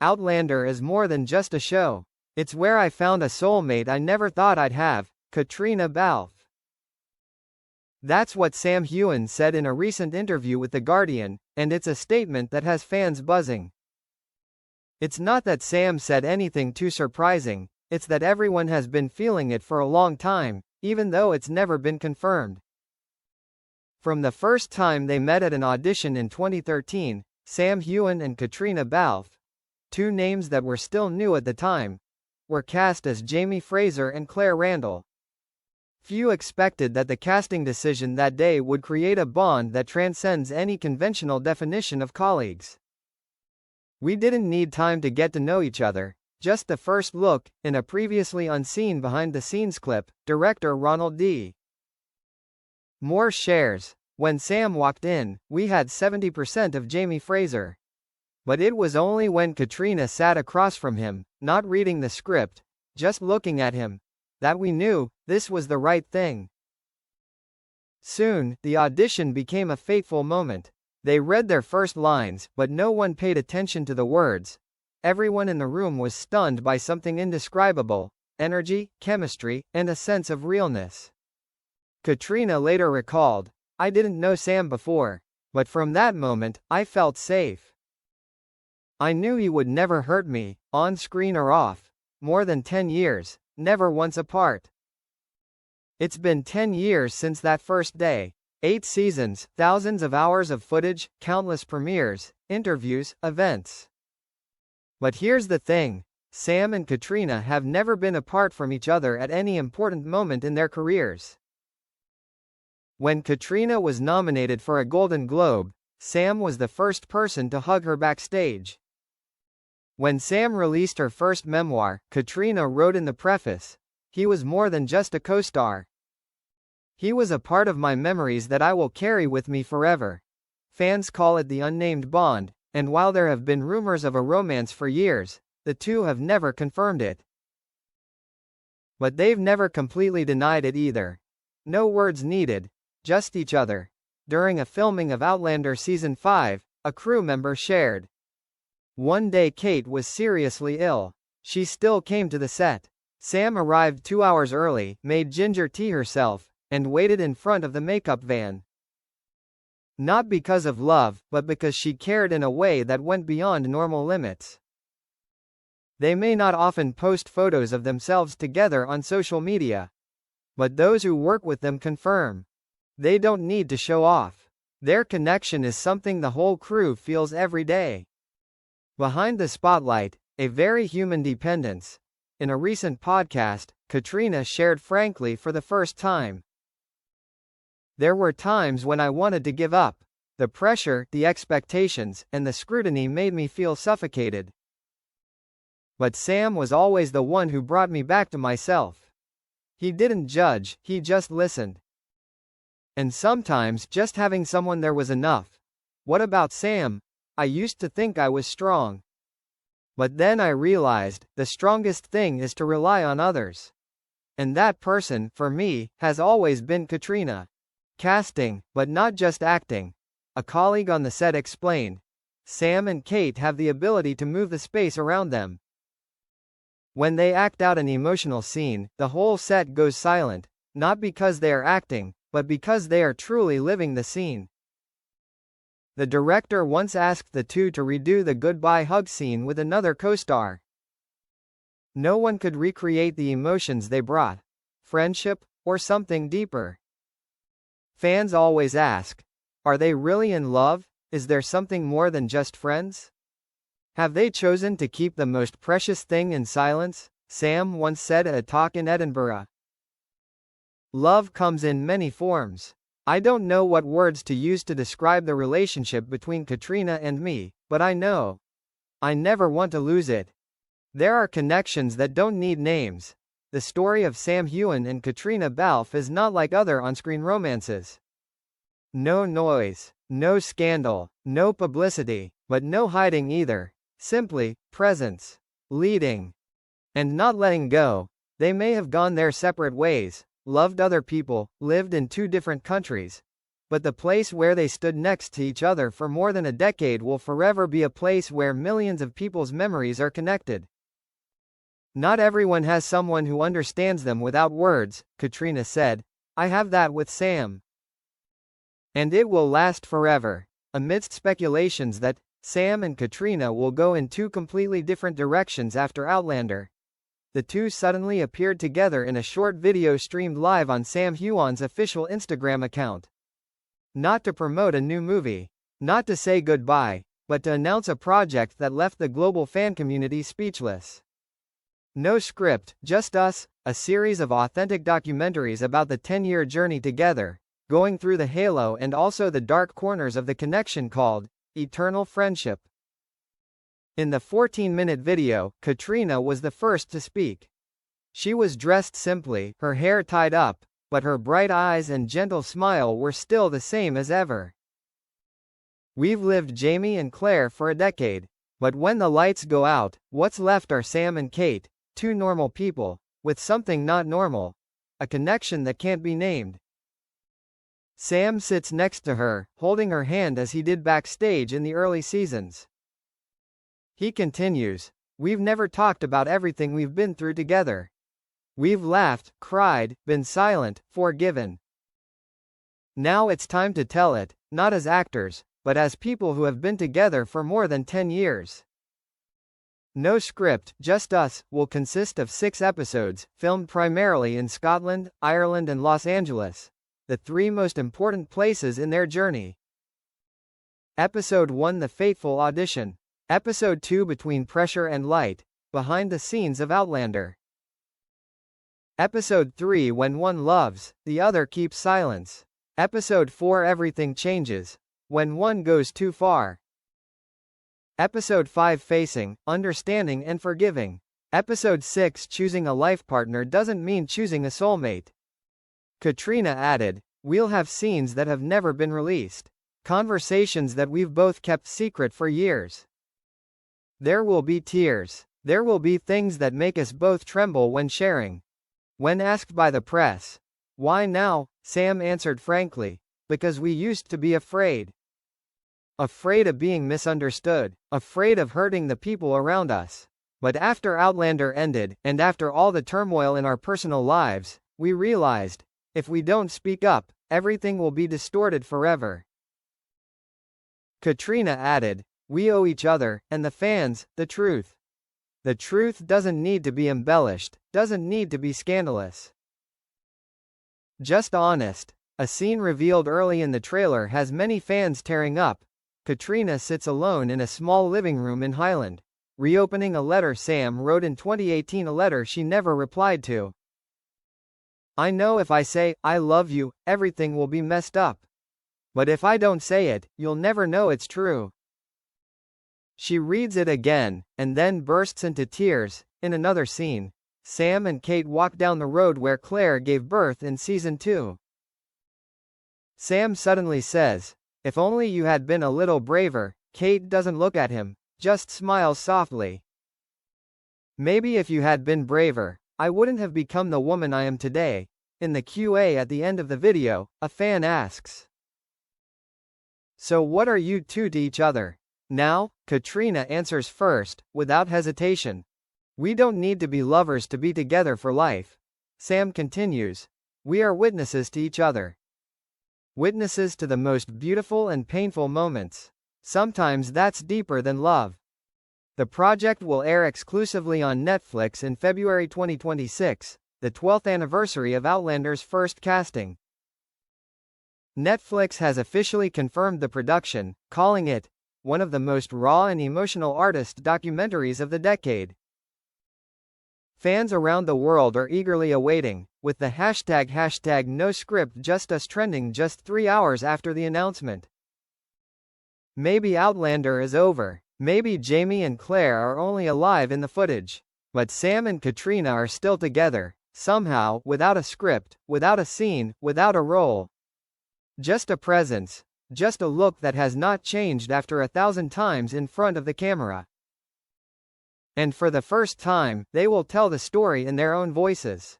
Outlander is more than just a show. It's where I found a soulmate I never thought I'd have, Caitriona Balfe. That's what Sam Heughan said in a recent interview with The Guardian, and it's a statement that has fans buzzing. It's not that Sam said anything too surprising, it's that everyone has been feeling it for a long time, even though it's never been confirmed. From the first time they met at an audition in 2013, Sam Heughan and Caitriona Balfe, two names that were still new at the time, were cast as Jamie Fraser and Claire Randall. Few expected that the casting decision that day would create a bond that transcends any conventional definition of colleagues. We didn't need time to get to know each other, just the first look. In a previously unseen behind-the-scenes clip, director Ronald D. Moore shares, "When Sam walked in, we had 70% of Jamie Fraser. But it was only when Caitriona sat across from him, not reading the script, just looking at him, that we knew this was the right thing." Soon, the audition became a fateful moment. They read their first lines, but no one paid attention to the words. Everyone in the room was stunned by something indescribable: energy, chemistry, and a sense of realness. Caitriona later recalled, "I didn't know Sam before, but from that moment, I felt safe. I knew he would never hurt me, on screen or off. More than 10 years, never once apart. It's been 10 years since that first day. 8 seasons, thousands of hours of footage, countless premieres, interviews, events. But here's the thing, Sam and Caitriona have never been apart from each other at any important moment in their careers." When Caitriona was nominated for a Golden Globe, Sam was the first person to hug her backstage. When Sam released her first memoir, Caitriona wrote in the preface, "He was more than just a co-star. He was a part of my memories that I will carry with me forever." Fans call it the unnamed bond, and while there have been rumors of a romance for years, the two have never confirmed it. But they've never completely denied it either. No words needed, just each other. During a filming of Outlander Season 5, a crew member shared, "One day Kate was seriously ill. She still came to the set. Sam arrived 2 hours early, made ginger tea herself, and waited in front of the makeup van. Not because of love, but because she cared in a way that went beyond normal limits." They may not often post photos of themselves together on social media, but those who work with them confirm, they don't need to show off. Their connection is something the whole crew feels every day. Behind the spotlight, a very human dependence. In a recent podcast, Caitriona shared frankly for the first time, "There were times when I wanted to give up. The pressure, the expectations, and the scrutiny made me feel suffocated. But Sam was always the one who brought me back to myself. He didn't judge, he just listened. And sometimes just having someone there was enough. What about Sam? I used to think I was strong. But then I realized, the strongest thing is to rely on others. And that person, for me, has always been Caitriona." Casting, but not just acting. A colleague on the set explained, "Sam and Kate have the ability to move the space around them. When they act out an emotional scene, the whole set goes silent, not because they are acting, but because they are truly living the scene." The director once asked the two to redo the goodbye hug scene with another co-star. No one could recreate the emotions they brought. Friendship, or something deeper? Fans always ask, are they really in love? Is there something more than just friends? Have they chosen to keep the most precious thing in silence? Sam once said at a talk in Edinburgh. "Love comes in many forms. I don't know what words to use to describe the relationship between Caitriona and me, but I know I never want to lose it. There are connections that don't need names." The story of Sam Heughan and Caitriona Balfe is not like other on-screen romances. No noise, no scandal, no publicity, but no hiding either. Simply, presence. Leading. And not letting go. They may have gone their separate ways, loved other people, lived in 2 different countries. but the place where they stood next to each other for more than a decade will forever be a place where millions of people's memories are connected. Not everyone has someone who understands them without words, Caitriona said. I have that with Sam. And it will last forever. Amidst speculations that Sam and Caitriona will go in two completely different directions after Outlander, the two suddenly appeared together in a short video streamed live on Sam Heughan's official Instagram account. Not to promote a new movie, not to say goodbye, but to announce a project that left the global fan community speechless. No script, just us, a series of authentic documentaries about the 10-year journey together, going through the halo and also the dark corners of the connection called Eternal Friendship. In the 14-minute video, Caitriona was the first to speak. She was dressed simply, her hair tied up, but her bright eyes and gentle smile were still the same as ever. We've lived Jamie and Claire for a decade, but when the lights go out, what's left are Sam and Kate, two normal people, with something not normal, a connection that can't be named. Sam sits next to her, holding her hand as he did backstage in the early seasons. He continues, we've never talked about everything we've been through together. We've laughed, cried, been silent, forgiven. Now it's time to tell it, not as actors, but as people who have been together for more than 10 years. No script, just us, will consist of 6 episodes, filmed primarily in Scotland, Ireland and Los Angeles, the 3 most important places in their journey. Episode 1 The Fateful Audition. Episode 2 Between Pressure and Light, behind the scenes of Outlander. Episode 3 When One Loves, the Other Keeps Silence. Episode 4 Everything Changes, when one goes too far. Episode 5 Facing, Understanding and Forgiving. Episode 6 Choosing a life partner doesn't mean choosing a soulmate. Caitriona added, we'll have scenes that have never been released. Conversations that we've both kept secret for years. There will be tears. There will be things that make us both tremble when sharing. When asked by the press, why now, Sam answered frankly, because we used to be afraid. Afraid of being misunderstood, afraid of hurting the people around us. But after Outlander ended, and after all the turmoil in our personal lives, we realized, if we don't speak up, everything will be distorted forever. Caitriona added, we owe each other, and the fans, the truth. The truth doesn't need to be embellished, doesn't need to be scandalous. Just honest. A scene revealed early in the trailer has many fans tearing up. Caitriona sits alone in a small living room in Highland, reopening a letter Sam wrote in 2018, a letter she never replied to. I know if I say, I love you, everything will be messed up. But if I don't say it, you'll never know it's true. She reads it again, and then bursts into tears. In another scene, Sam and Kate walk down the road where Claire gave birth in season 2. Sam suddenly says, if only you had been a little braver. Kate doesn't look at him, just smiles softly. Maybe if you had been braver, I wouldn't have become the woman I am today. In the QA at the end of the video, a fan asks, so what are you two to each other? Now, Caitriona answers first, without hesitation. We don't need to be lovers to be together for life. Sam continues, we are witnesses to each other. Witnesses to the most beautiful and painful moments. Sometimes that's deeper than love. The project will air exclusively on Netflix in February 2026, the 12th anniversary of Outlander's first casting. Netflix has officially confirmed the production, calling it one of the most raw and emotional artist documentaries of the decade. Fans around the world are eagerly awaiting, with the hashtag #NoScript trending just 3 hours after the announcement. Maybe Outlander is over. Maybe Jamie and Claire are only alive in the footage. But Sam and Caitriona are still together, somehow, without a script, without a scene, without a role. Just a presence. Just a look that has not changed after 1,000 times in front of the camera. And for the first time, they will tell the story in their own voices.